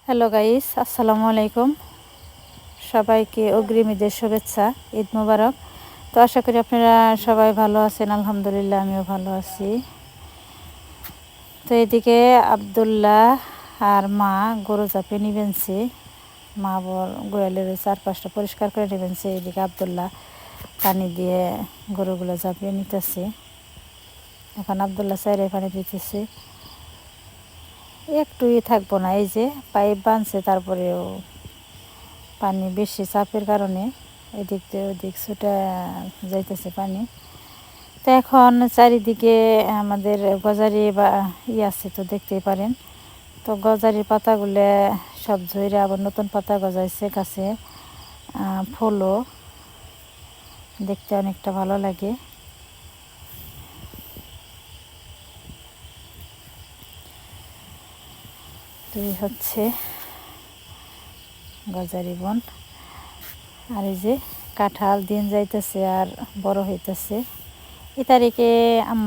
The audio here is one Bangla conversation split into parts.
হ্যালো গাইস, আসসালামু আলাইকুম। সবাইকে অগ্রিম ঈদের শুভেচ্ছা, ঈদ মোবারক। তো আশা করি আপনারা সবাই ভালো আছেন। আলহামদুলিল্লাহ, আমিও ভালো আছি। তো এদিকে আব্দুল্লাহ আর মা গরু চাপে নিবেনছে, মা বর গোয়ালের চারপাশটা পরিষ্কার করে নিবেনছে। এদিকে আব্দুল্লাহ পানি দিয়ে গরুগুলো চাপিয়ে নিতেছে। এখন আব্দুল্লাহ চাইরে পানি দিতেছে, একটুই থাকবো না। এই যে পাইপ বাঁধছে, তারপরেও পানি বেশি চাপের কারণে এদিক দিয়ে ওদিক ছুটে যাইতেছে পানি। তো এখন চারিদিকে আমাদের গজারি বা আছে, তো দেখতেই পারেন। তো গজারির পাতাগুলো সব ঝরে আবার নতুন পাতা গজাইছে, গাছে ফুলও দেখতে অনেকটা ভালো লাগে। তো এই হচ্ছে গজারি বন। আর এই যে কাঁঠাল দিন যাইতেছে আর বড় হইতেছে। এই তারিখে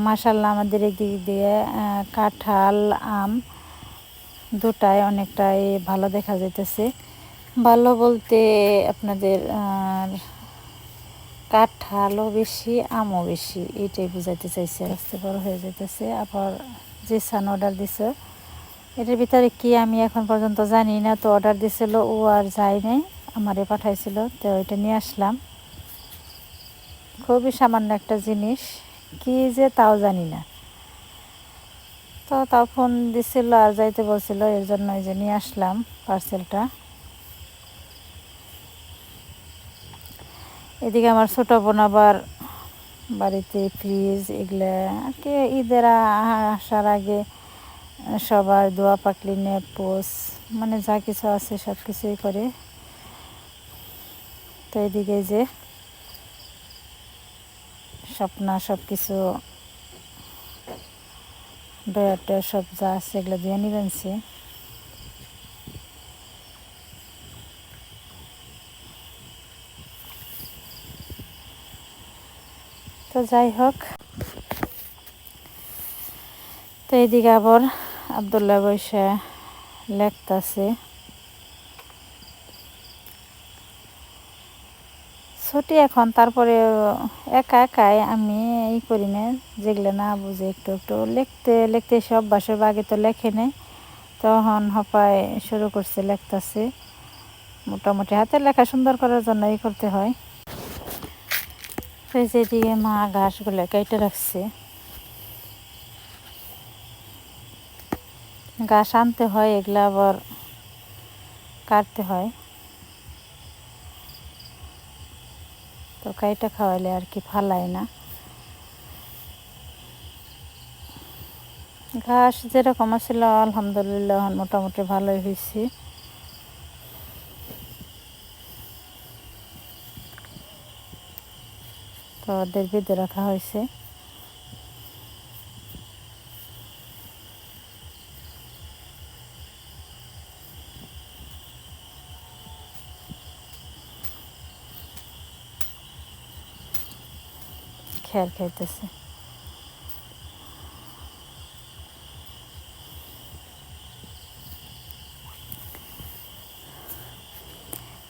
মাশাআল্লাহ আমাদের এদিক দিয়ে কাঁঠাল আম দুটাই অনেকটাই ভালো দেখা যাইতেছে। ভালো বলতে আপনাদের কাঁঠালও বেশি, আমও বেশি, এইটাই বুঝাইতে চাইছে। আস্তে বড় হয়ে যাইতেছে। আবার যে সান অর্ডার দিছে, এটার ভিতরে কি আমি এখন পর্যন্ত জানি না। তো অর্ডার দিছিল, ও আর যায় নাই, আমারে পাঠাইছিল, তো ওইটা নিয়ে আসলাম। খুবই সামান্য একটা জিনিস, কি যে তাও জানি না। তো তাও ফোন দিছিল আর যাইতে বলছিল, এর জন্য এই যে নিয়ে আসলাম পার্সেলটা। এদিকে আমার ছোটো বোন আবার বাড়িতে ফ্রিজ এগুলা আর কি ঈদের আসার আগে সবার দোয়া পাকলি নেট পোস মানে যা কিছু আছে সব কিছুই করে। তো এদিকে যে স্বপ্না সব কিছু ডয়ারটা সব যা আছে এগুলো দিয়ে নিবেনছে। তো যাই হোক, তো এইদিকে আবার আব্দুল্লাহ বৈশা লেখতাছে। ছুটি এখন, তারপরে একা একাই আমি এই করি না, যেগুলো না বুঝে একটু একটু লিখতে লিখতে সব বাসের বাগে তো লেখে নেই। তখন হপায় শুরু করছে, লেখতাছে। মোটামুটি হাতের লেখা সুন্দর করার জন্য এই করতে হয়। তো যেদিকে মা ঘাসগুলো কেটে রাখছে, ঘাস আনতে হয়, এগুলো আবার কাটতে হয়। তো কাইটা খাওয়াইলে আর কি ফালাই না। ঘাস যেরকম ছিল আলহামদুলিল্লাহ মোটামুটি ভালোই হয়েছে। তো ওদের বেঁধে রাখা হয়েছে। খেয়ার খাইতেছে।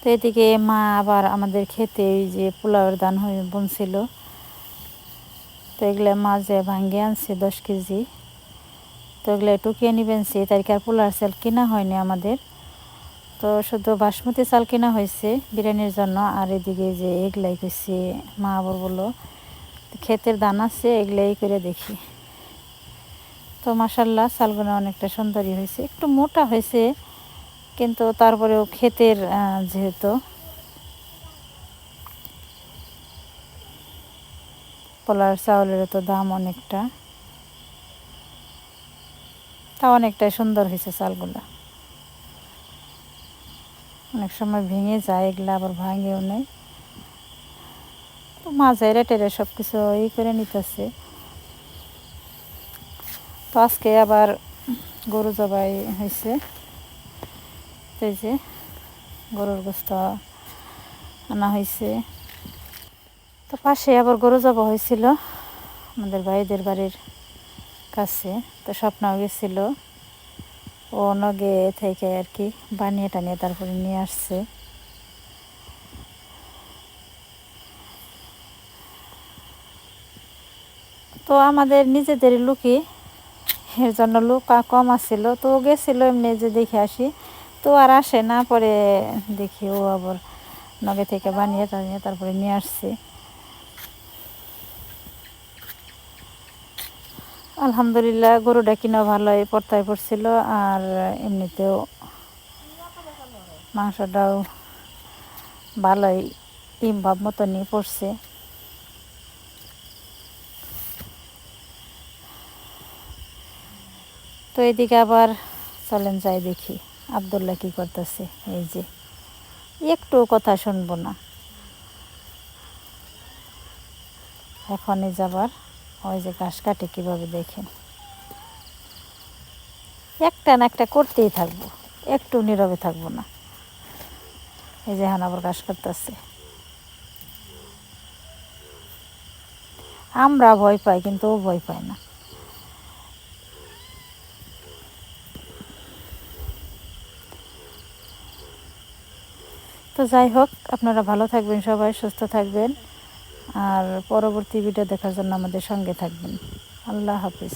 তো এদিকে মা আবার আমাদের খেতে ওই যে পোলাওয়ের দান হয়ে বুনছিল, তো এগুলো মাঝে ভাঙ্গে আনছে 10 কেজি। তো এগুলো টুকিয়ে নিবেনছি। তারিখে আর পোলার চাল কেনা হয়নি আমাদের, তো শুধু বাসমতি চাল কেনা হয়েছে বিরিয়ানির জন্য। আর এদিকে যে এগুলাই করছি, মা আবার বললো ক্ষেতের দান আছে, এগুলাই করে দেখি। তো মাশাল্লাহ চালগুলো অনেকটা সুন্দরই হয়েছে, একটু মোটা হয়েছে, কিন্তু তারপরেও ক্ষেতের যেহেতু পোলার চাউলেরও তো দাম অনেকটা, তা অনেকটাই সুন্দর হয়েছে চালগুলো। অনেক সময় ভেঙে যায়, এগুলো আবার ভাঙেও নেই। তো মাঝে রেটেরে সব কিছু করে নিতেছে। তো আজকে আবার গরু জবাই হয়েছে। তো এই যে গরুর গোস্ত আনা হয়েছে। তো পাশে আবার গরু জবা হয়েছিল আমাদের ভাইদের বাড়ির কাছে। তো স্বপ্নাও গেছিল। ও নগে থেকে আর কি বানিয়ে টানিয়ে তারপরে নিয়ে আসছে। তো আমাদের নিজেদের লুকি, এর জন্য লোক কম আসছিল, তো গেছিলো এমনি যে দেখে আসি, তো আর আসে না। পরে দেখি ও আবার নগে থেকে বানিয়ে টানিয়ে তারপরে নিয়ে আসছে। আলহামদুলিল্লাহ গরুটা কিনা ভালোই পর্তায় পড়ছিল, আর এমনিতেও মাংসটাও ভালোই ইমভাব মতনই পড়ছে। তো এদিকে আবার চলেন যাই দেখি আব্দুল্লাহ কি করতেছে। এই যে একটু কথা শুনবো না, এখনই যাবার। ওই যে ঘাস কাটে কীভাবে দেখেন, একটা না একটা করতেই থাকবো, একটু নীরবে থাকবো না। এই যে এখন আবার ঘাস কাটতেছে। আমরা ভয় পাই কিন্তু ও ভয় পায় না। তো যাই হোক, আপনারা ভালো থাকবেন, সবাই সুস্থ থাকবেন, আর পরবর্তী ভিডিও দেখার জন্য আমাদের সঙ্গে থাকবেন। আল্লাহ হাফিজ।